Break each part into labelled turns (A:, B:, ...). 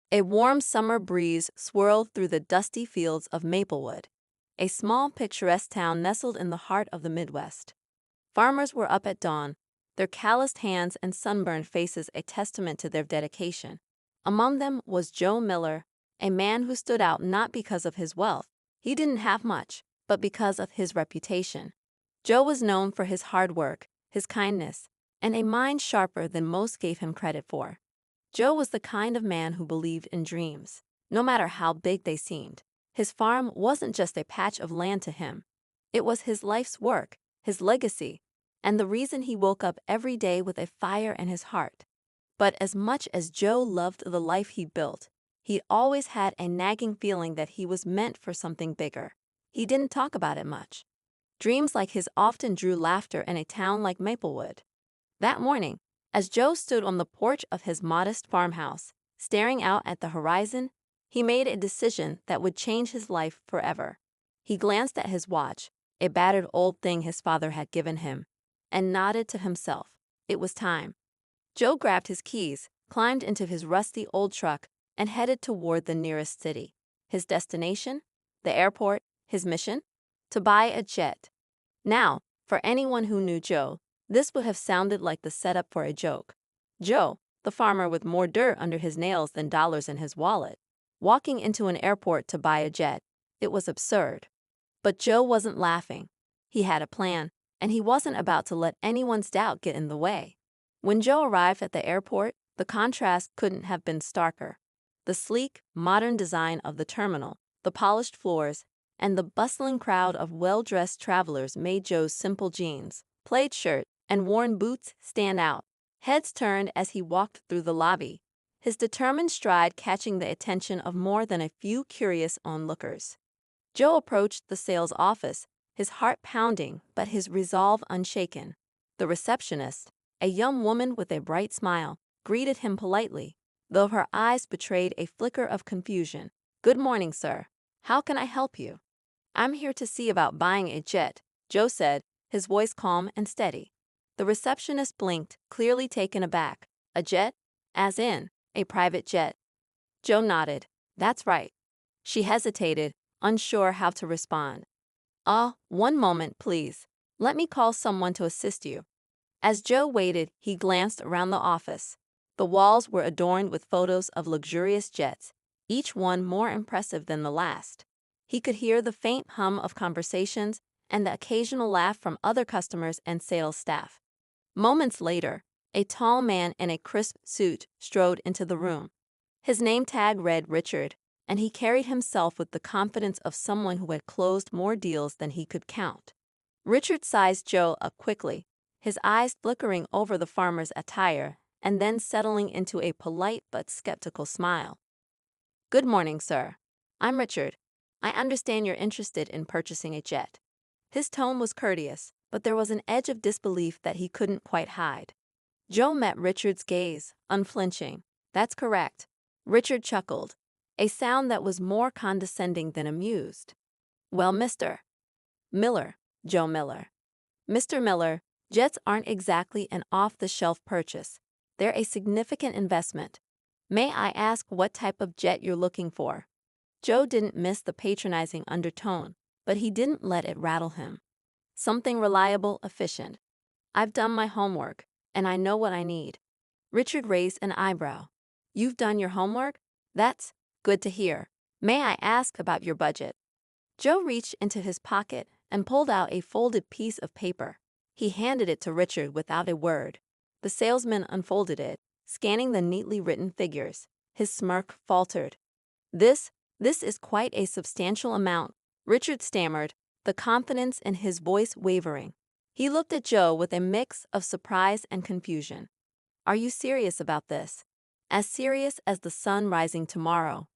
A: A warm summer breeze swirled through the dusty fields of Maplewood, a small picturesque town nestled in the heart of the Midwest. Farmers were up at dawn, their calloused hands and sunburned faces a testament to their dedication. Among them was Joe Miller, a man who stood out not because of his wealth, he didn't have much, but because of his reputation. Joe was known for his hard work, his kindness, and a mind sharper than most gave him credit for. Joe was the kind of man who believed in dreams, no matter how big they seemed. His farm wasn't just a patch of land to him. It was his life's work, his legacy, and the reason he woke up every day with a fire in his heart. But as much as Joe loved the life he built, he always had a nagging feeling that he was meant for something bigger. He didn't talk about it much. Dreams like his often drew laughter in a town like Maplewood. That morning, as Joe stood on the porch of his modest farmhouse, staring out at the horizon, he made a decision that would change his life forever. He glanced at his watch, a battered old thing his father had given him, and nodded to himself. It was time. Joe grabbed his keys, climbed into his rusty old truck, and headed toward the nearest city. His destination? The airport. His mission? To buy a jet. Now, for anyone who knew Joe, this would have sounded like the setup for a joke. Joe, the farmer with more dirt under his nails than dollars in his wallet, walking into an airport to buy a jet. It was absurd. But Joe wasn't laughing. He had a plan, and he wasn't about to let anyone's doubt get in the way. When Joe arrived at the airport, the contrast couldn't have been starker. The sleek, modern design of the terminal, the polished floors, and the bustling crowd of well-dressed travelers made Joe's simple jeans, plaid shirt, and worn boots stand out. Heads turned as he walked through the lobby, his determined stride catching the attention of more than a few curious onlookers. Joe approached the sales office, his heart pounding but his resolve unshaken. The receptionist, a young woman with a bright smile, greeted him politely, though her eyes betrayed a flicker of confusion. "Good morning, sir. How can I help you?" "I'm here to see about buying a jet," Joe said, his voice calm and steady. The receptionist blinked, clearly taken aback. "A jet? As in, a private jet?" Joe nodded. "That's right." She hesitated, unsure how to respond. One moment, please. Let me call someone to assist you." As Joe waited, he glanced around the office. The walls were adorned with photos of luxurious jets, each one more impressive than the last. He could hear the faint hum of conversations and the occasional laugh from other customers and sales staff. Moments later, a tall man in a crisp suit strode into the room. His name tag read Richard, and he carried himself with the confidence of someone who had closed more deals than he could count. Richard sized Joe up quickly, his eyes flickering over the farmer's attire and then settling into a polite but skeptical smile. "Good morning, sir. I'm Richard. I understand you're interested in purchasing a jet." His tone was courteous, but there was an edge of disbelief that he couldn't quite hide. Joe met Richard's gaze, unflinching. "That's correct." Richard chuckled, a sound that was more condescending than amused. "Well, Mr. Miller, Joe Miller. Mr. Miller, jets aren't exactly an off-the-shelf purchase. They're a significant investment. May I ask what type of jet you're looking for?" Joe didn't miss the patronizing undertone, but he didn't let it rattle him. "Something reliable, efficient. I've done my homework, and I know what I need." Richard raised an eyebrow. "You've done your homework? That's good to hear. May I ask about your budget?" Joe reached into his pocket and pulled out a folded piece of paper. He handed it to Richard without a word. The salesman unfolded it, scanning the neatly written figures. His smirk faltered. This is quite a substantial amount," Richard stammered, the confidence in his voice wavering. He looked at Joe with a mix of surprise and confusion. "Are you serious about this?" "As serious as the sun rising tomorrow,"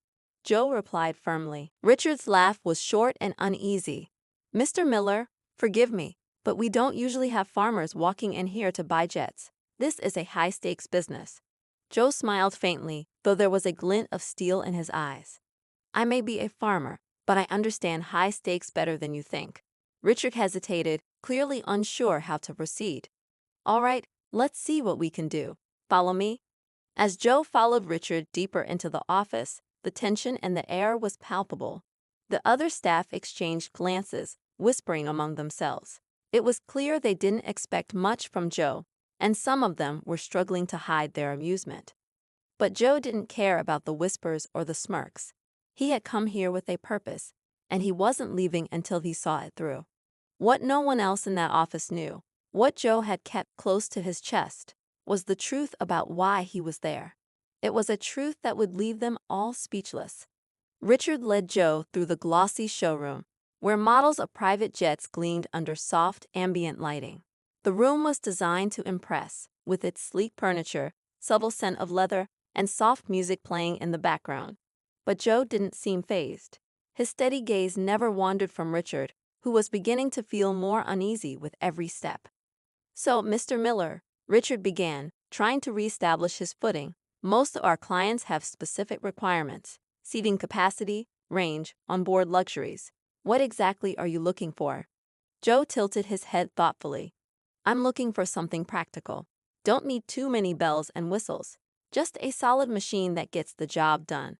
A: Joe replied firmly. Richard's laugh was short and uneasy. "Mr. Miller, forgive me, but we don't usually have farmers walking in here to buy jets. This is a high-stakes business." Joe smiled faintly, though there was a glint of steel in his eyes. "I may be a farmer, but I understand high stakes better than you think." Richard hesitated, clearly unsure how to proceed. "All right, let's see what we can do. Follow me?" As Joe followed Richard deeper into the office, the tension in the air was palpable. The other staff exchanged glances, whispering among themselves. It was clear they didn't expect much from Joe, and some of them were struggling to hide their amusement. But Joe didn't care about the whispers or the smirks. He had come here with a purpose, and he wasn't leaving until he saw it through. What no one else in that office knew, what Joe had kept close to his chest, was the truth about why he was there. It was a truth that would leave them all speechless. Richard led Joe through the glossy showroom, where models of private jets gleamed under soft, ambient lighting. The room was designed to impress, with its sleek furniture, subtle scent of leather, and soft music playing in the background. But Joe didn't seem fazed. His steady gaze never wandered from Richard, who was beginning to feel more uneasy with every step. "So, Mr. Miller," Richard began, trying to reestablish his footing, "most of our clients have specific requirements: seating capacity, range, onboard luxuries. What exactly are you looking for?" Joe tilted his head thoughtfully. "I'm looking for something practical. Don't need too many bells and whistles. Just a solid machine that gets the job done."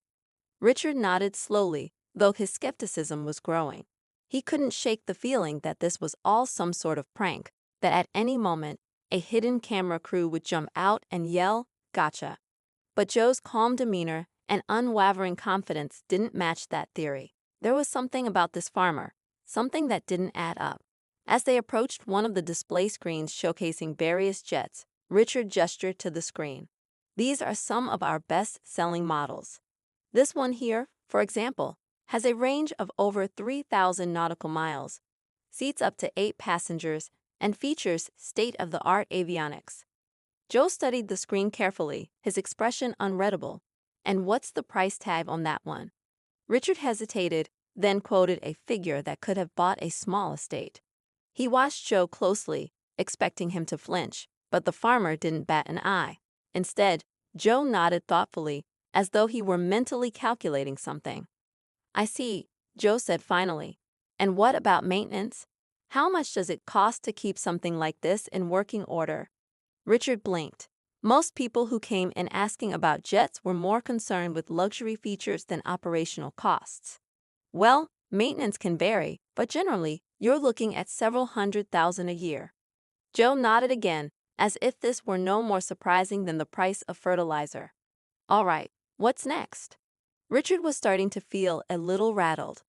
A: Richard nodded slowly, though his skepticism was growing. He couldn't shake the feeling that this was all some sort of prank, that at any moment, a hidden camera crew would jump out and yell, "Gotcha." But Joe's calm demeanor and unwavering confidence didn't match that theory. There was something about this farmer, something that didn't add up. As they approached one of the display screens showcasing various jets, Richard gestured to the screen. "These are some of our best-selling models. This one here, for example, has a range of over 3,000 nautical miles, seats up to 8 passengers, and features state-of-the-art avionics." Joe studied the screen carefully, his expression unreadable. "And what's the price tag on that one?" Richard hesitated, then quoted a figure that could have bought a small estate. He watched Joe closely, expecting him to flinch, but the farmer didn't bat an eye. Instead, Joe nodded thoughtfully, as though he were mentally calculating something. "I see," Joe said finally. "And what about maintenance? How much does it cost to keep something like this in working order?" Richard blinked. Most people who came in asking about jets were more concerned with luxury features than operational costs. "Well, maintenance can vary, but generally, you're looking at several $100,000 a year." Joe nodded again, as if this were no more surprising than the price of fertilizer. "All right, what's next?" Richard was starting to feel a little rattled.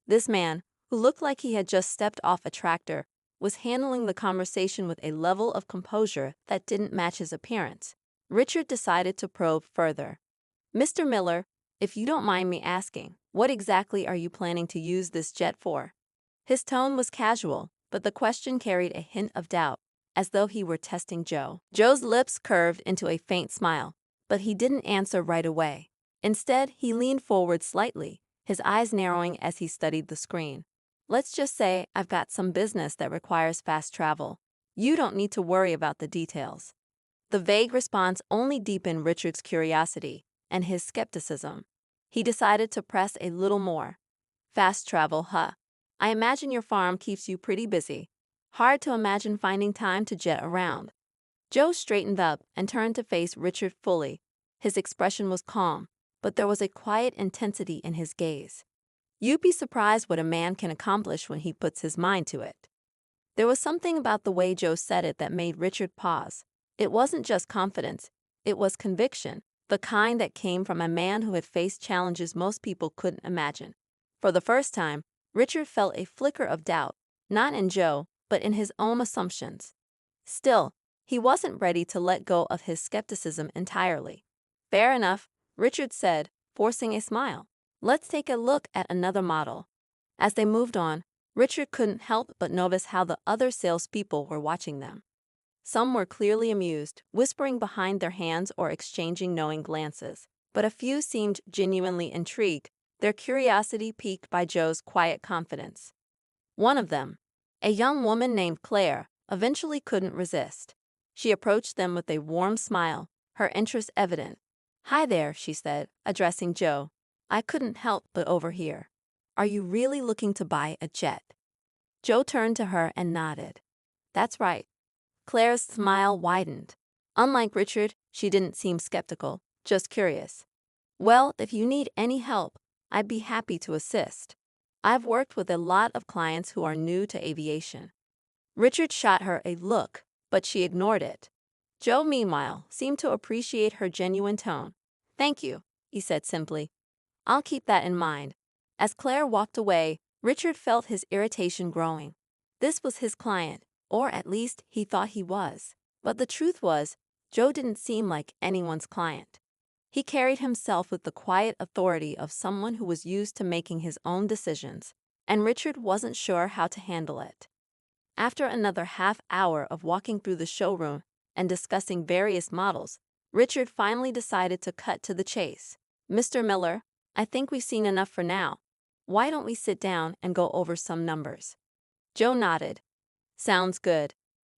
A: This man, who looked like he had just stepped off a tractor, was handling the conversation with a level of composure that didn't match his appearance. Richard decided to probe further. "Mr. Miller, if you don't mind me asking, what exactly are you planning to use this jet for?" His tone was casual, but the question carried a hint of doubt, as though he were testing Joe. Joe's lips curved into a faint smile, but he didn't answer right away. Instead, he leaned forward slightly, his eyes narrowing as he studied the screen. "Let's just say I've got some business that requires fast travel. You don't need to worry about the details." The vague response only deepened Richard's curiosity and his skepticism. He decided to press a little more. "Fast travel, huh? I imagine your farm keeps you pretty busy. Hard to imagine finding time to jet around." Joe straightened up and turned to face Richard fully. His expression was calm, but there was a quiet intensity in his gaze. You'd be surprised what a man can accomplish when he puts his mind to it. There was something about the way Joe said it that made Richard pause. It wasn't just confidence, it was conviction, the kind that came from a man who had faced challenges most people couldn't imagine. For the first time, Richard felt a flicker of doubt, not in Joe, but in his own assumptions. Still, he wasn't ready to let go of his skepticism entirely. "Fair enough," Richard said, forcing a smile. "Let's take a look at another model." As they moved on, Richard couldn't help but notice how the other salespeople were watching them. Some were clearly amused, whispering behind their hands or exchanging knowing glances, but a few seemed genuinely intrigued, their curiosity piqued by Joe's quiet confidence. One of them, a young woman named Claire, eventually couldn't resist. She approached them with a warm smile, her interest evident. "Hi there," she said, addressing Joe. "I couldn't help but overhear. Are you really looking to buy a jet?" Joe turned to her and nodded. "That's right." Claire's smile widened. Unlike Richard, she didn't seem skeptical, just curious. "Well, if you need any help, I'd be happy to assist. I've worked with a lot of clients who are new to aviation." Richard shot her a look, but she ignored it. Joe, meanwhile, seemed to appreciate her genuine tone. "Thank you," he said simply. "I'll keep that in mind." As Claire walked away, Richard felt his irritation growing. This was his client, or at least he thought he was. But the truth was, Joe didn't seem like anyone's client. He carried himself with the quiet authority of someone who was used to making his own decisions, and Richard wasn't sure how to handle it. After another half hour of walking through the showroom and discussing various models, Richard finally decided to cut to the chase. "Mr. Miller, I think we've seen enough for now. Why don't we sit down and go over some numbers?" Joe nodded. "Sounds good."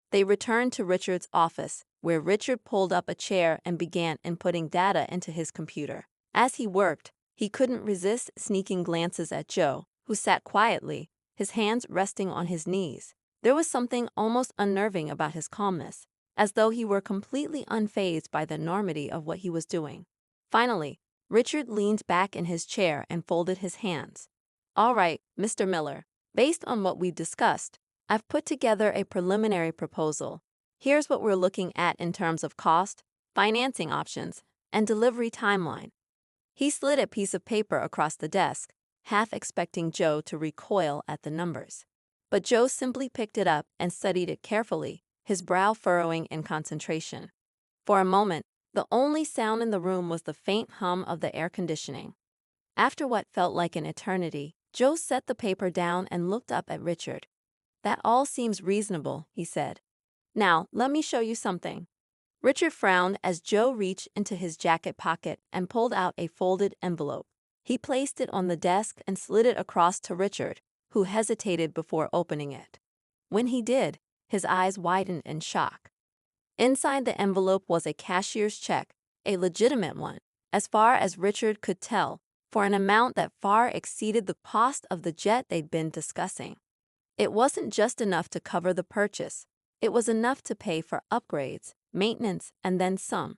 A: They returned to Richard's office, where Richard pulled up a chair and began inputting data into his computer. As he worked, he couldn't resist sneaking glances at Joe, who sat quietly, his hands resting on his knees. There was something almost unnerving about his calmness, as though he were completely unfazed by the enormity of what he was doing. Finally, Richard leaned back in his chair and folded his hands. "All right, Mr. Miller, based on what we've discussed, I've put together a preliminary proposal. Here's what we're looking at in terms of cost, financing options, and delivery timeline." He slid a piece of paper across the desk, half expecting Joe to recoil at the numbers. But Joe simply picked it up and studied it carefully, his brow furrowing in concentration. For a moment, the only sound in the room was the faint hum of the air conditioning. After what felt like an eternity, Joe set the paper down and looked up at Richard. "That all seems reasonable," he said. "Now, let me show you something." Richard frowned as Joe reached into his jacket pocket and pulled out a folded envelope. He placed it on the desk and slid it across to Richard, who hesitated before opening it. When he did, his eyes widened in shock. Inside the envelope was a cashier's check, a legitimate one, as far as Richard could tell, for an amount that far exceeded the cost of the jet they'd been discussing. It wasn't just enough to cover the purchase. It was enough to pay for upgrades, maintenance, and then some.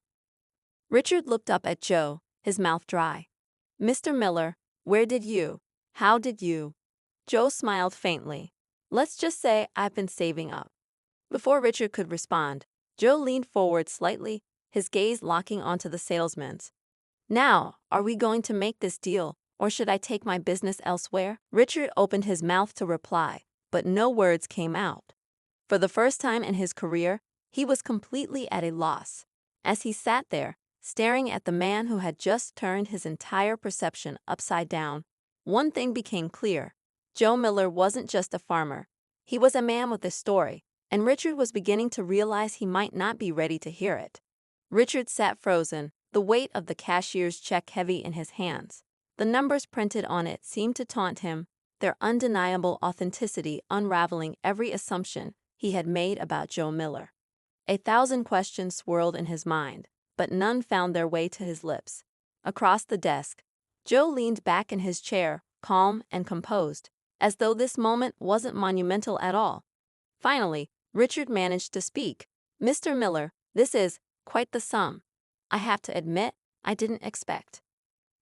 A: Richard looked up at Joe, his mouth dry. "Mr. Miller, how did you?" Joe smiled faintly. "Let's just say I've been saving up." Before Richard could respond, Joe leaned forward slightly, his gaze locking onto the salesman's. "Now, are we going to make this deal, or should I take my business elsewhere?" Richard opened his mouth to reply, but no words came out. For the first time in his career, he was completely at a loss. As he sat there, staring at the man who had just turned his entire perception upside down, one thing became clear. Joe Miller wasn't just a farmer. He was a man with a story, and Richard was beginning to realize he might not be ready to hear it. Richard sat frozen, the weight of the cashier's check heavy in his hands. The numbers printed on it seemed to taunt him, their undeniable authenticity unraveling every assumption he had made about Joe Miller. 1,000 questions swirled in his mind, but none found their way to his lips. Across the desk, Joe leaned back in his chair, calm and composed, as though this moment wasn't monumental at all. Finally, Richard managed to speak. "Mr. Miller, this is quite the sum. I have to admit, I didn't expect."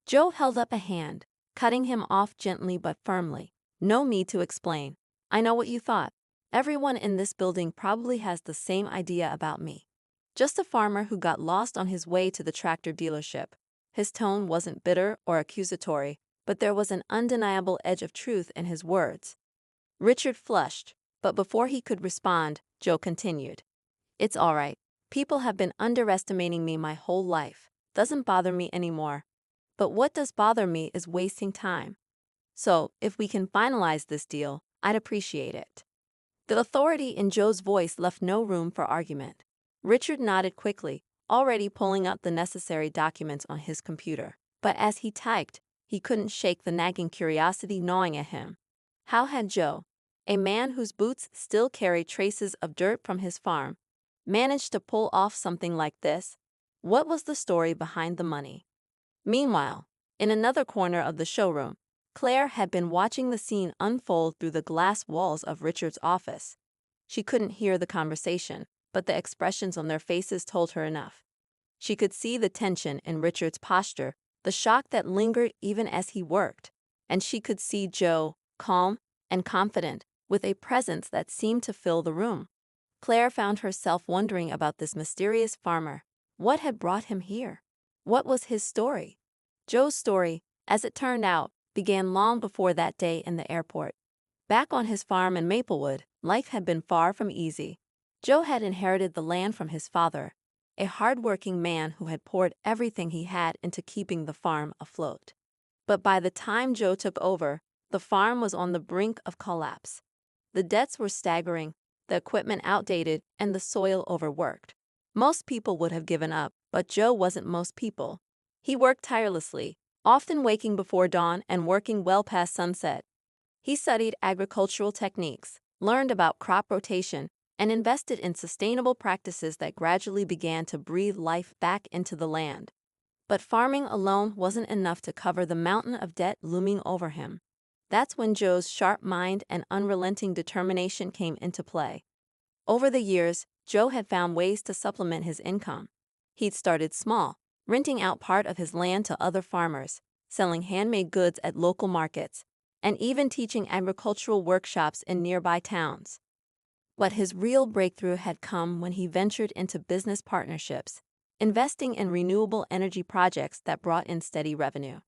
A: Joe held up a hand, cutting him off gently but firmly. "No need to explain. I know what you thought. Everyone in this building probably has the same idea about me. Just a farmer who got lost on his way to the tractor dealership." His tone wasn't bitter or accusatory, but there was an undeniable edge of truth in his words. Richard flushed, but before he could respond, Joe continued. "It's all right. People have been underestimating me my whole life. Doesn't bother me anymore. But what does bother me is wasting time. So, if we can finalize this deal, I'd appreciate it." The authority in Joe's voice left no room for argument. Richard nodded quickly, already pulling up the necessary documents on his computer. But as he typed, he couldn't shake the nagging curiosity gnawing at him. How had Joe, a man whose boots still carried traces of dirt from his farm, managed to pull off something like this? What was the story behind the money? Meanwhile, in another corner of the showroom, Claire had been watching the scene unfold through the glass walls of Richard's office. She couldn't hear the conversation, but the expressions on their faces told her enough. She could see the tension in Richard's posture, the shock that lingered even as he worked, and she could see Joe, calm and confident, with a presence that seemed to fill the room. Claire found herself wondering about this mysterious farmer. What had brought him here? What was his story? Joe's story, as it turned out, began long before that day in the airport. Back on his farm in Maplewood, life had been far from easy. Joe had inherited the land from his father, a hard-working man who had poured everything he had into keeping the farm afloat. But by the time Joe took over, the farm was on the brink of collapse. The debts were staggering, the equipment outdated, and the soil overworked. Most people would have given up, but Joe wasn't most people. He worked tirelessly, often waking before dawn and working well past sunset. He studied agricultural techniques, learned about crop rotation, and invested in sustainable practices that gradually began to breathe life back into the land. But farming alone wasn't enough to cover the mountain of debt looming over him. That's when Joe's sharp mind and unrelenting determination came into play. Over the years, Joe had found ways to supplement his income. He'd started small, renting out part of his land to other farmers, selling handmade goods at local markets, and even teaching agricultural workshops in nearby towns. But his real breakthrough had come when he ventured into business partnerships, investing in renewable energy projects that brought in steady revenue.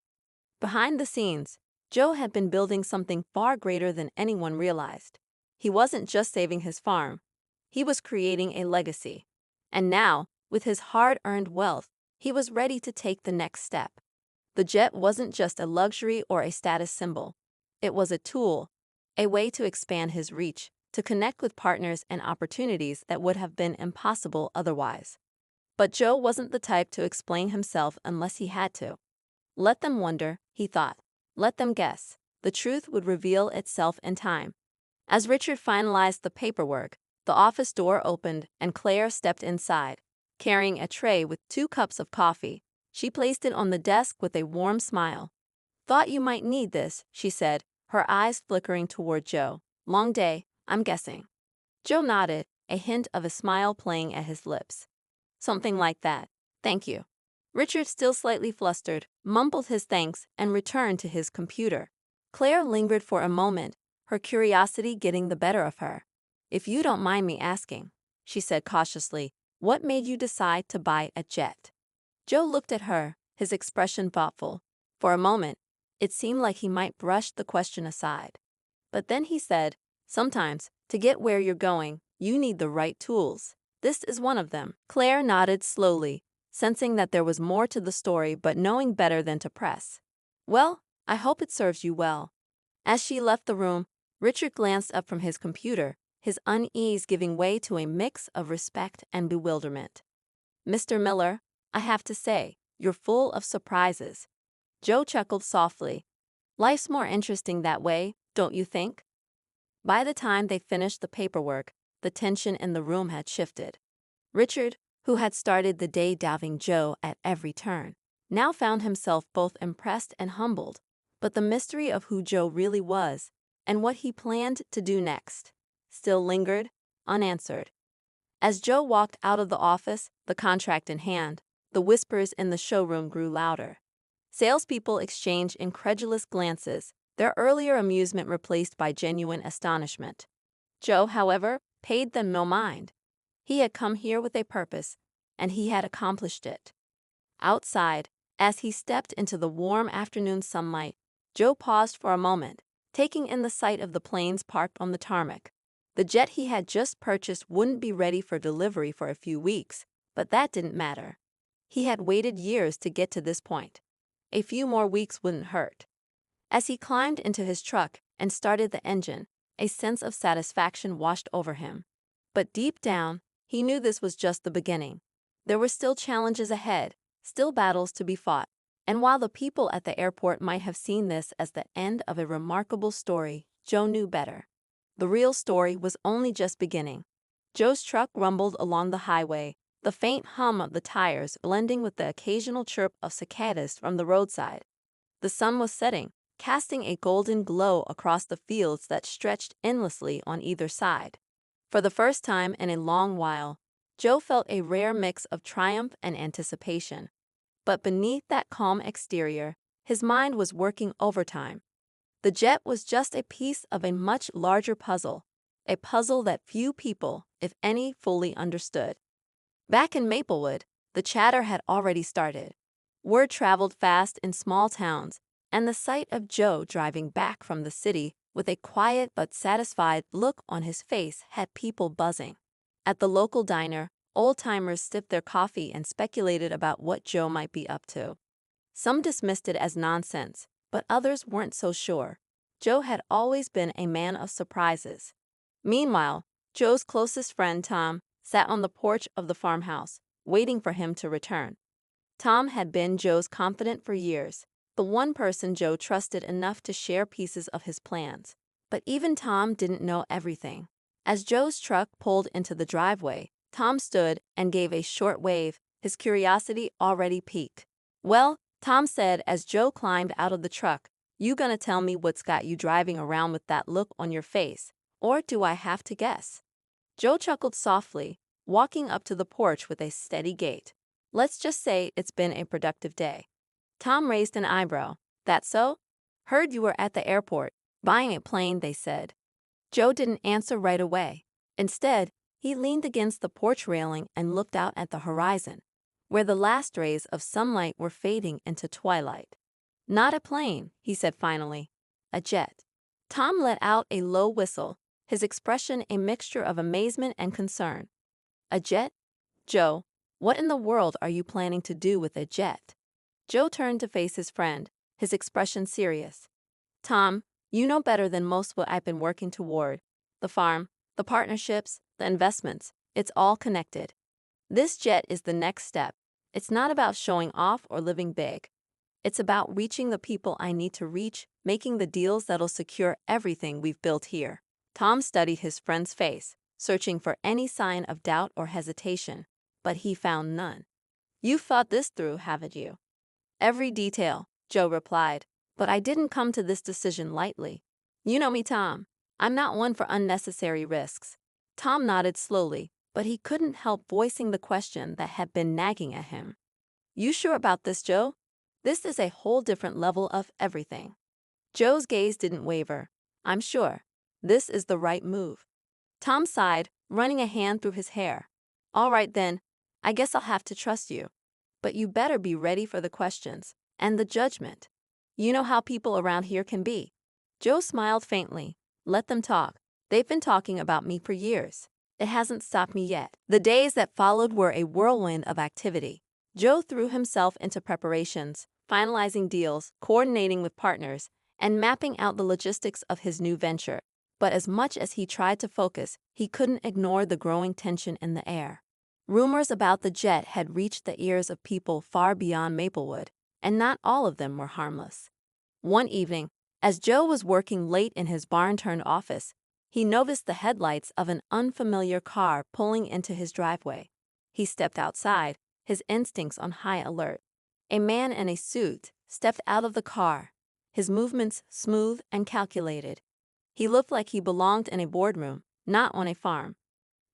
A: Behind the scenes, Joe had been building something far greater than anyone realized. He wasn't just saving his farm, he was creating a legacy. And now, with his hard-earned wealth, he was ready to take the next step. The jet wasn't just a luxury or a status symbol. It was a tool, a way to expand his reach, to connect with partners and opportunities that would have been impossible otherwise. But Joe wasn't the type to explain himself unless he had to. Let them wonder, he thought. Let them guess. The truth would reveal itself in time. As Richard finalized the paperwork, the office door opened and Claire stepped inside, carrying a tray with 2 cups of coffee. She placed it on the desk with a warm smile. "Thought you might need this," she said, her eyes flickering toward Joe. "Long day, I'm guessing." Joe nodded, a hint of a smile playing at his lips. "Something like that. Thank you." Richard, still slightly flustered, mumbled his thanks and returned to his computer. Claire lingered for a moment, her curiosity getting the better of her. "If you don't mind me asking," she said cautiously, "what made you decide to buy a jet?" Joe looked at her, his expression thoughtful. For a moment, it seemed like he might brush the question aside. But then he said, "Sometimes, to get where you're going, you need the right tools. This is one of them." Claire nodded slowly, sensing that there was more to the story but knowing better than to press. "Well, I hope it serves you well." As she left the room, Richard glanced up from his computer, his unease giving way to a mix of respect and bewilderment. "Mr. Miller, I have to say, you're full of surprises." Joe chuckled softly. "Life's more interesting that way, don't you think?" By the time they finished the paperwork, the tension in the room had shifted. Richard, who had started the day doubting Joe at every turn, now found himself both impressed and humbled. But the mystery of who Joe really was, and what he planned to do next, still lingered, unanswered. As Joe walked out of the office, the contract in hand, the whispers in the showroom grew louder. Salespeople exchanged incredulous glances, their earlier amusement replaced by genuine astonishment. Joe, however, paid them no mind. He had come here with a purpose, and he had accomplished it. Outside, as he stepped into the warm afternoon sunlight, Joe paused for a moment, taking in the sight of the planes parked on the tarmac. The jet he had just purchased wouldn't be ready for delivery for a few weeks, but that didn't matter. He had waited years to get to this point. A few more weeks wouldn't hurt. As he climbed into his truck and started the engine, a sense of satisfaction washed over him. But deep down, he knew this was just the beginning. There were still challenges ahead, still battles to be fought. And while the people at the airport might have seen this as the end of a remarkable story, Joe knew better. The real story was only just beginning. Joe's truck rumbled along the highway, the faint hum of the tires blending with the occasional chirp of cicadas from the roadside. The sun was setting, casting a golden glow across the fields that stretched endlessly on either side. For the first time in a long while, Joe felt a rare mix of triumph and anticipation. But beneath that calm exterior, his mind was working overtime. The jet was just a piece of a much larger puzzle, a puzzle that few people, if any, fully understood. Back in Maplewood, the chatter had already started. Word traveled fast in small towns, and the sight of Joe driving back from the city with a quiet but satisfied look on his face had people buzzing. At the local diner, old-timers sipped their coffee and speculated about what Joe might be up to. Some dismissed it as nonsense, but others weren't so sure. Joe had always been a man of surprises. Meanwhile, Joe's closest friend, Tom, sat on the porch of the farmhouse, waiting for him to return. Tom had been Joe's confidant for years, the one person Joe trusted enough to share pieces of his plans. But even Tom didn't know everything. As Joe's truck pulled into the driveway, Tom stood and gave a short wave, his curiosity already piqued. "Well," Tom said as Joe climbed out of the truck, "you gonna tell me what's got you driving around with that look on your face, or do I have to guess?" Joe chuckled softly, walking up to the porch with a steady gait. "Let's just say it's been a productive day." Tom raised an eyebrow. "That so? Heard you were at the airport, buying a plane," they said. Joe didn't answer right away. Instead, he leaned against the porch railing and looked out at the horizon, where the last rays of sunlight were fading into twilight. "Not a plane," he said finally. "A jet." Tom let out a low whistle, his expression a mixture of amazement and concern. "A jet? Joe, what in the world are you planning to do with a jet?" Joe turned to face his friend, his expression serious. "Tom, you know better than most what I've been working toward. The farm, the partnerships, the investments, it's all connected. This jet is the next step. It's not about showing off or living big. It's about reaching the people I need to reach, making the deals that'll secure everything we've built here." Tom studied his friend's face, searching for any sign of doubt or hesitation, but he found none. "You've thought this through, haven't you?" "Every detail," Joe replied, "but I didn't come to this decision lightly. You know me, Tom. I'm not one for unnecessary risks." Tom nodded slowly, but he couldn't help voicing the question that had been nagging at him. "You sure about this, Joe? This is a whole different level of everything." Joe's gaze didn't waver. "I'm sure. This is the right move." Tom sighed, running a hand through his hair. "All right then, I guess I'll have to trust you. But you better be ready for the questions and the judgment. You know how people around here can be." Joe smiled faintly. "Let them talk. They've been talking about me for years. It hasn't stopped me yet." The days that followed were a whirlwind of activity. Joe threw himself into preparations, finalizing deals, coordinating with partners, and mapping out the logistics of his new venture. But as much as he tried to focus, he couldn't ignore the growing tension in the air. Rumors about the jet had reached the ears of people far beyond Maplewood, and not all of them were harmless. One evening, as Joe was working late in his barn-turned office, he noticed the headlights of an unfamiliar car pulling into his driveway. He stepped outside, his instincts on high alert. A man in a suit stepped out of the car, his movements smooth and calculated. He looked like he belonged in a boardroom, not on a farm.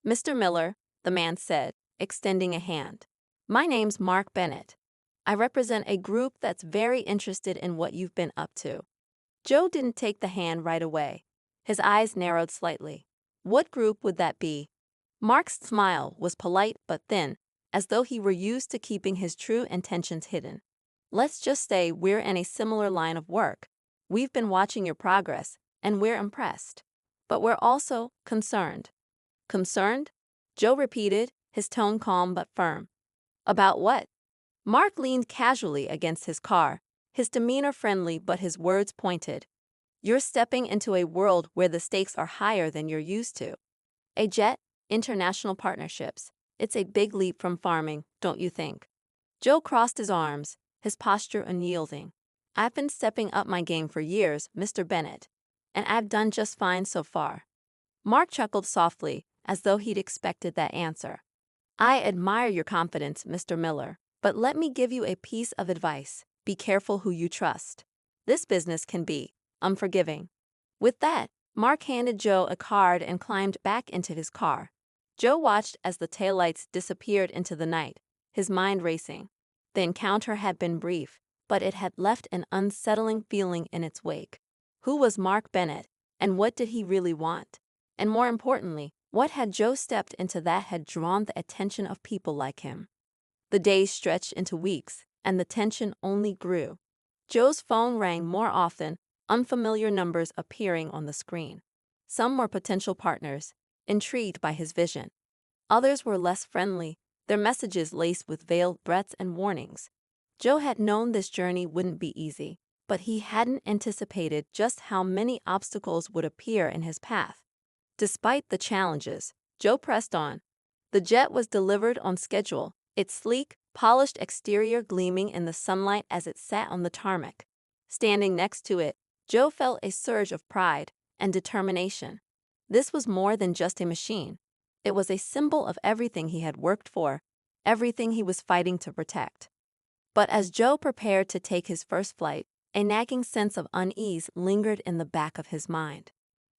A: "Mr. Miller," the man said, extending a hand. "My name's Mark Bennett. I represent a group that's very interested in what you've been up to." Joe didn't take the hand right away. His eyes narrowed slightly. "What group would that be?" Mark's smile was polite but thin, as though he were used to keeping his true intentions hidden. "Let's just say we're in a similar line of work. We've been watching your progress, and we're impressed. But we're also concerned." "Concerned?" Joe repeated, his tone calm but firm. "About what?" Mark leaned casually against his car, his demeanor friendly but his words pointed. "You're stepping into a world where the stakes are higher than you're used to. A jet, international partnerships. It's a big leap from farming, don't you think?" Joe crossed his arms, his posture unyielding. "I've been stepping up my game for years, Mr. Bennett, and I've done just fine so far." Mark chuckled softly, as though he'd expected that answer. "I admire your confidence, Mr. Miller, but let me give you a piece of advice. Be careful who you trust. This business can be unforgiving." With that, Mark handed Joe a card and climbed back into his car. Joe watched as the taillights disappeared into the night, his mind racing. The encounter had been brief, but it had left an unsettling feeling in its wake. Who was Mark Bennett, and what did he really want? And more importantly, what had Joe stepped into that had drawn the attention of people like him? The days stretched into weeks, and the tension only grew. Joe's phone rang more often, unfamiliar numbers appearing on the screen. Some were potential partners, intrigued by his vision. Others were less friendly, their messages laced with veiled threats and warnings. Joe had known this journey wouldn't be easy, but he hadn't anticipated just how many obstacles would appear in his path. Despite the challenges, Joe pressed on. The jet was delivered on schedule, its sleek, polished exterior gleaming in the sunlight as it sat on the tarmac. Standing next to it, Joe felt a surge of pride and determination. This was more than just a machine. It was a symbol of everything he had worked for, everything he was fighting to protect. But as Joe prepared to take his first flight, a nagging sense of unease lingered in the back of his mind.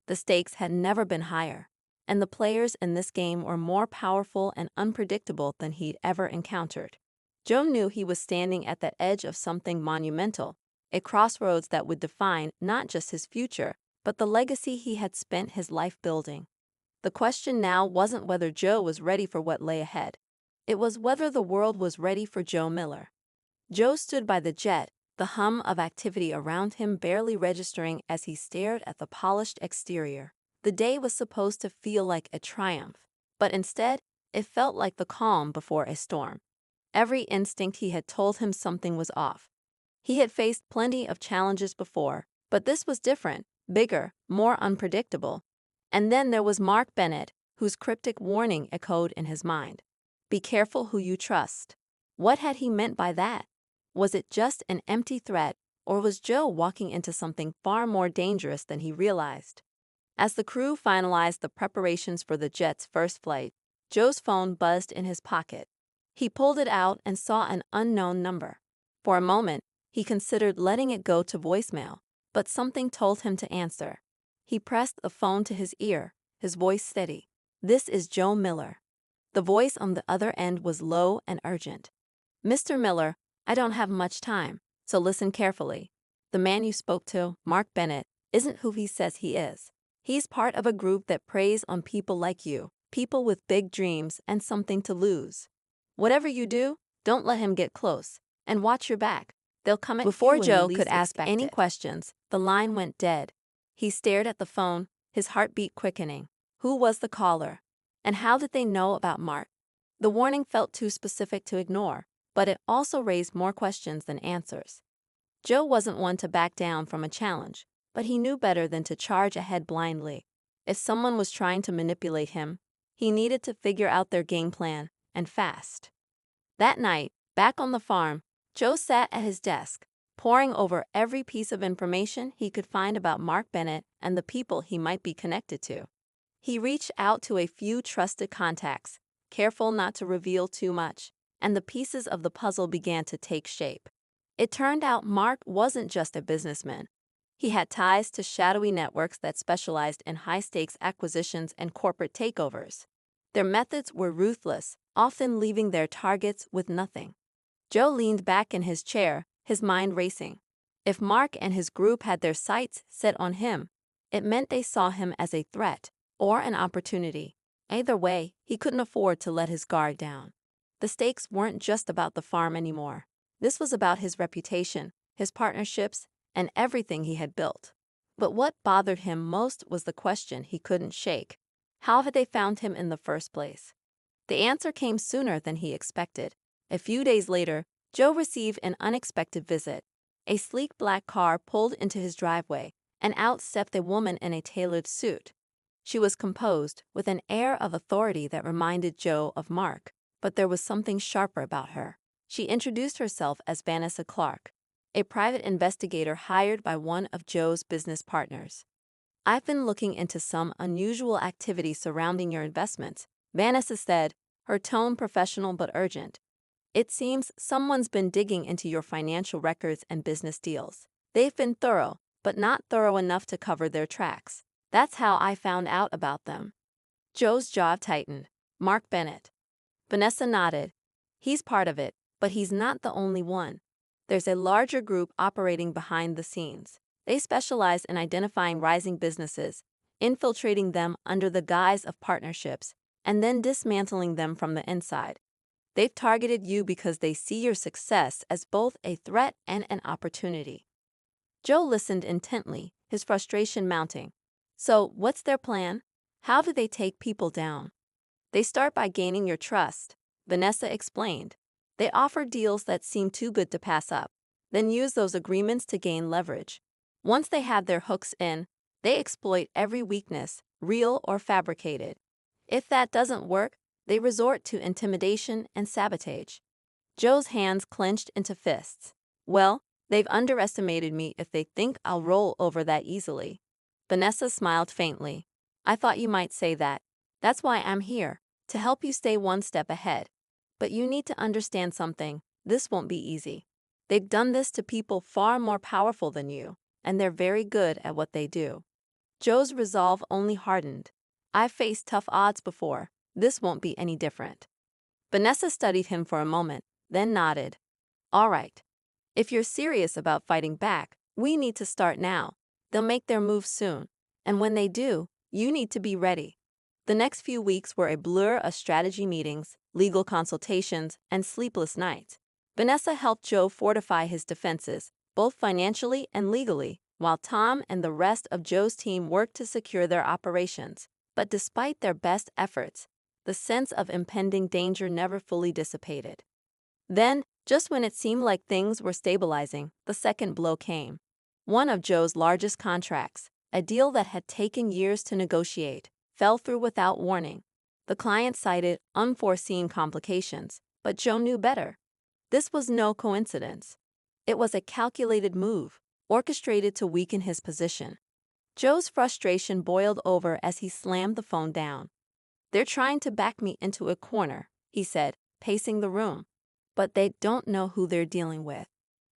A: The stakes had never been higher, and the players in this game were more powerful and unpredictable than he'd ever encountered. Joe knew he was standing at the edge of something monumental, a crossroads that would define not just his future, but the legacy he had spent his life building. The question now wasn't whether Joe was ready for what lay ahead. It was whether the world was ready for Joe Miller. Joe stood by the jet, the hum of activity around him barely registering as he stared at the polished exterior. The day was supposed to feel like a triumph, but instead, it felt like the calm before a storm. Every instinct he had told him something was off. He had faced plenty of challenges before, but this was different, bigger, more unpredictable. And then there was Mark Bennett, whose cryptic warning echoed in his mind. Be careful who you trust. What had he meant by that? Was it just an empty threat, or was Joe walking into something far more dangerous than he realized? As the crew finalized the preparations for the jet's first flight, Joe's phone buzzed in his pocket. He pulled it out and saw an unknown number. For a moment, he considered letting it go to voicemail, but something told him to answer. He pressed the phone to his ear, his voice steady. "This is Joe Miller." The voice on the other end was low and urgent. "Mr. Miller, I don't have much time, so listen carefully. The man you spoke to, Mark Bennett, isn't who he says he is. He's part of a group that preys on people like you, people with big dreams and something to lose. Whatever you do, don't let him get close, and watch your back. They'll come at you
B: Before
A: when you
B: Joe
A: least
B: could ask
A: expect
B: any
A: it." Questions, the line went dead. He stared at the phone, his heartbeat quickening. Who was the caller? And how did they know about Mark? The warning felt too specific to ignore, but it also raised more questions than answers. Joe wasn't one to back down from a challenge, but he knew better than to charge ahead blindly. If someone was trying to manipulate him, he needed to figure out their game plan, and fast. That night, back on the farm, Joe sat at his desk, poring over every piece of information he could find about Mark Bennett and the people he might be connected to. He reached out to a few trusted contacts, careful not to reveal too much, and the pieces of the puzzle began to take shape. It turned out Mark wasn't just a businessman. He had ties to shadowy networks that specialized in high-stakes acquisitions and corporate takeovers. Their methods were ruthless, often leaving their targets with nothing. Joe leaned back in his chair, his mind racing. If Mark and his group had their sights set on him, it meant they saw him as a threat or an opportunity. Either way, he couldn't afford to let his guard down. The stakes weren't just about the farm anymore. This was about his reputation, his partnerships, and everything he had built. But what bothered him most was the question he couldn't shake. How had they found him in the first place? The answer came sooner than he expected. A few days later, Joe received an unexpected visit. A sleek black car pulled into his driveway, and out stepped a woman in a tailored suit. She was composed, with an air of authority that reminded Joe of Mark, but there was something sharper about her. She introduced herself as Vanessa Clark, a private investigator hired by one of Joe's business partners. "I've been looking into some unusual activity surrounding your investments," Vanessa said, her tone professional but urgent. "It seems someone's been digging into your financial records and business deals. They've been thorough, but not thorough enough to cover their tracks. That's how I found out about them." Joe's jaw tightened. Mark Bennett. Vanessa nodded. He's part of it, but he's not the only one. There's a larger group operating behind the scenes. They specialize in identifying rising businesses, infiltrating them under the guise of partnerships, and then dismantling them from the inside. They've targeted you because they see your success as both a threat and an opportunity. Joe listened intently, his frustration mounting. So, what's their plan? How do they take people down? They start by gaining your trust, Vanessa explained. They offer deals that seem too good to pass up, then use those agreements to gain leverage. Once they have their hooks in, they exploit every weakness, real or fabricated. If that doesn't work, they resort to intimidation and sabotage. Joe's hands clenched into fists. Well, they've underestimated me if they think I'll roll over that easily. Vanessa smiled faintly. I thought you might say that. That's why I'm here, to help you stay one step ahead. But you need to understand something. This won't be easy. They've done this to people far more powerful than you, and they're very good at what they do. Joe's resolve only hardened. I've faced tough odds before. This won't be any different. Vanessa studied him for a moment, then nodded. All right. If you're serious about fighting back, we need to start now. They'll make their move soon. And when they do, you need to be ready. The next few weeks were a blur of strategy meetings, legal consultations, and sleepless nights. Vanessa helped Joe fortify his defenses, both financially and legally, while Tom and the rest of Joe's team worked to secure their operations. But despite their best efforts, the sense of impending danger never fully dissipated. Then, just when it seemed like things were stabilizing, the second blow came. One of Joe's largest contracts, a deal that had taken years to negotiate, fell through without warning. The client cited unforeseen complications, but Joe knew better. This was no coincidence. It was a calculated move, orchestrated to weaken his position. Joe's frustration boiled over as he slammed the phone down. They're trying to back me into a corner, he said, pacing the room. But they don't know who they're dealing with.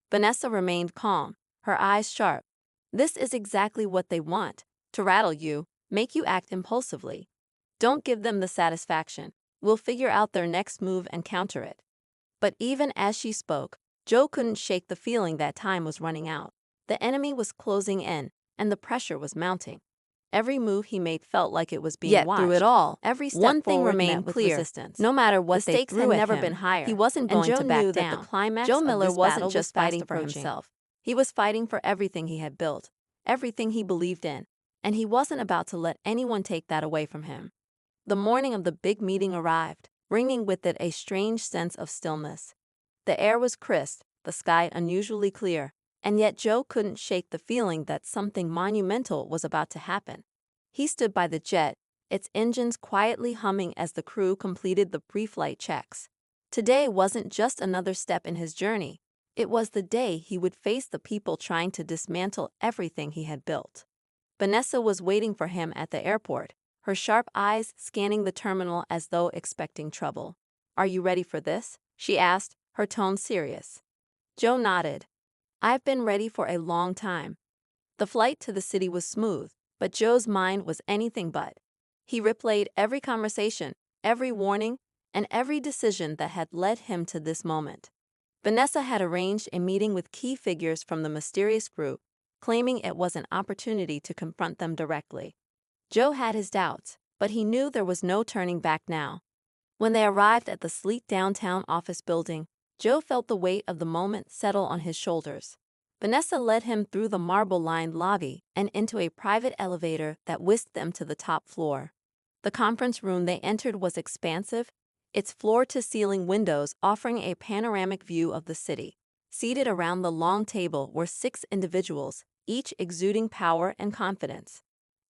A: Vanessa remained calm, her eyes sharp. This is exactly what they want, to rattle you, make you act impulsively. Don't give them the satisfaction. We'll figure out their next move and counter it. But even as she spoke, Joe couldn't shake the feeling that time was running out. The enemy was closing in, and the pressure was mounting. Every move he made felt like it was being watched. Yet through it all, every step one thing forward remained clear. Resistance. No matter what
B: The
A: they
B: stakes
A: threw
B: had
A: at
B: never
A: him,
B: been higher,
A: he wasn't
B: and
A: going
B: Joe
A: to back
B: knew that
A: down.
B: the climax
A: Joe
B: of
A: Miller
B: this
A: wasn't
B: battle
A: just
B: was
A: fighting
B: fast
A: for
B: approaching.
A: himself. He was fighting for everything he had built, everything he believed in, and he wasn't about to let anyone take that away from him. The morning of the big meeting arrived, bringing with it a strange sense of stillness. The air was crisp, the sky unusually clear, and yet Joe couldn't shake the feeling that something monumental was about to happen. He stood by the jet, its engines quietly humming as the crew completed the pre-flight checks. Today wasn't just another step in his journey. It was the day he would face the people trying to dismantle everything he had built. Vanessa was waiting for him at the airport, her sharp eyes scanning the terminal as though expecting trouble. Are you ready for this? She asked, her tone serious. Joe nodded. I've been ready for a long time. The flight to the city was smooth, but Joe's mind was anything but. He replayed every conversation, every warning, and every decision that had led him to this moment. Vanessa had arranged a meeting with key figures from the mysterious group, claiming it was an opportunity to confront them directly. Joe had his doubts, but he knew there was no turning back now. When they arrived at the sleek downtown office building, Joe felt the weight of the moment settle on his shoulders. Vanessa led him through the marble-lined lobby and into a private elevator that whisked them to the top floor. The conference room they entered was expansive, its floor-to-ceiling windows offering a panoramic view of the city. Seated around the long table were 6 individuals, each exuding power and confidence.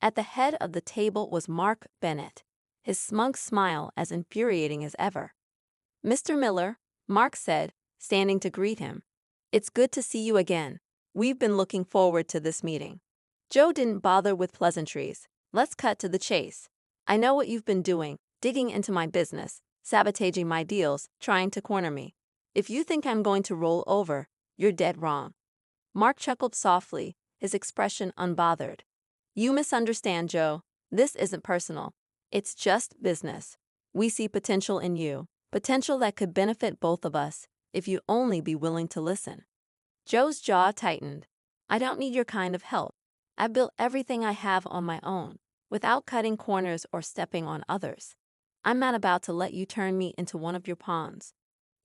A: At the head of the table was Mark Bennett, his smug smile as infuriating as ever. Mr. Miller, Mark said, standing to greet him. It's good to see you again. We've been looking forward to this meeting. Joe didn't bother with pleasantries. Let's cut to the chase. I know what you've been doing, digging into my business, sabotaging my deals, trying to corner me. If you think I'm going to roll over, you're dead wrong. Mark chuckled softly, his expression unbothered. You misunderstand, Joe. This isn't personal. It's just business. We see potential in you, potential that could benefit both of us if you only be willing to listen. Joe's jaw tightened. I don't need your kind of help. I built everything I have on my own, without cutting corners or stepping on others. I'm not about to let you turn me into one of your pawns.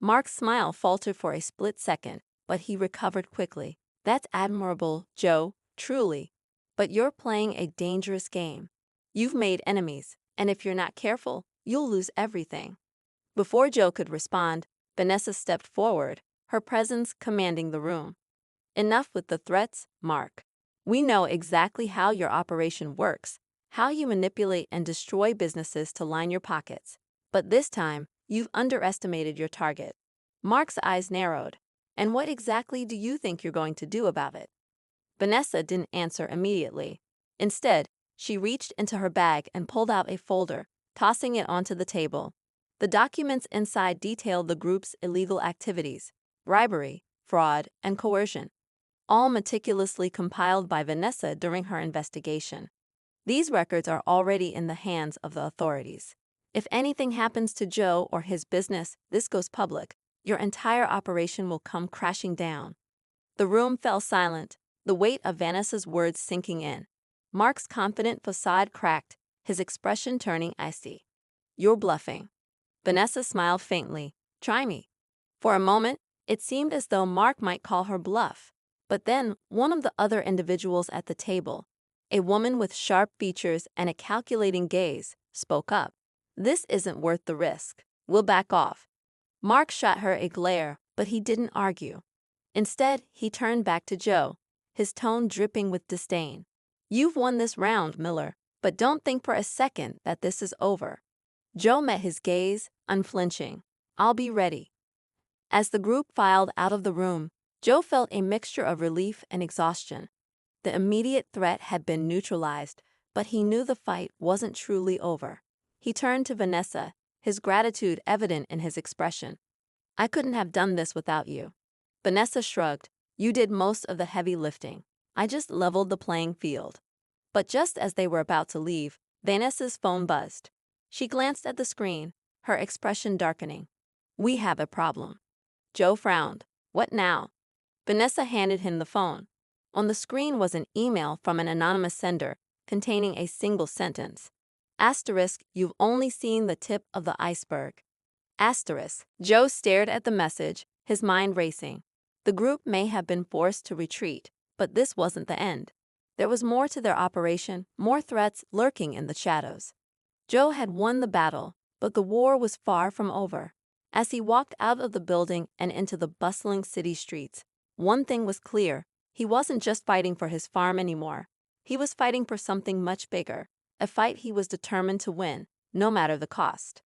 A: Mark's smile faltered for a split second, but he recovered quickly. That's admirable, Joe, truly. But you're playing a dangerous game. You've made enemies, and if you're not careful, you'll lose everything. Before Joe could respond, Vanessa stepped forward, her presence commanding the room. Enough with the threats, Mark. We know exactly how your operation works, how you manipulate and destroy businesses to line your pockets. But this time, you've underestimated your target. Mark's eyes narrowed. And what exactly do you think you're going to do about it? Vanessa didn't answer immediately. Instead, she reached into her bag and pulled out a folder, tossing it onto the table. The documents inside detailed the group's illegal activities, bribery, fraud, and coercion, all meticulously compiled by Vanessa during her investigation. These records are already in the hands of the authorities. If anything happens to Joe or his business, this goes public, your entire operation will come crashing down. The room fell silent, the weight of Vanessa's words sinking in. Mark's confident facade cracked, his expression turning icy. You're bluffing. Vanessa smiled faintly. Try me. For a moment, it seemed as though Mark might call her bluff. But then, one of the other individuals at the table, a woman with sharp features and a calculating gaze, spoke up. This isn't worth the risk. We'll back off. Mark shot her a glare, but he didn't argue. Instead, he turned back to Joe, his tone dripping with disdain. You've won this round, Miller, but don't think for a second that this is over. Joe met his gaze, unflinching. I'll be ready. As the group filed out of the room, Joe felt a mixture of relief and exhaustion. The immediate threat had been neutralized, but he knew the fight wasn't truly over. He turned to Vanessa, his gratitude evident in his expression. I couldn't have done this without you. Vanessa shrugged. You did most of the heavy lifting. I just leveled the playing field. But just as they were about to leave, Vanessa's phone buzzed. She glanced at the screen, her expression darkening. We have a problem. Joe frowned. What now? Vanessa handed him the phone. On the screen was an email from an anonymous sender containing a single sentence. Asterisk, you've only seen the tip of the iceberg. Asterisk. Joe stared at the message, his mind racing. The group may have been forced to retreat, but this wasn't the end. There was more to their operation, more threats lurking in the shadows. Joe had won the battle, but the war was far from over. As he walked out of the building and into the bustling city streets, one thing was clear. He wasn't just fighting for his farm anymore. He was fighting for something much bigger, a fight he was determined to win, no matter the cost.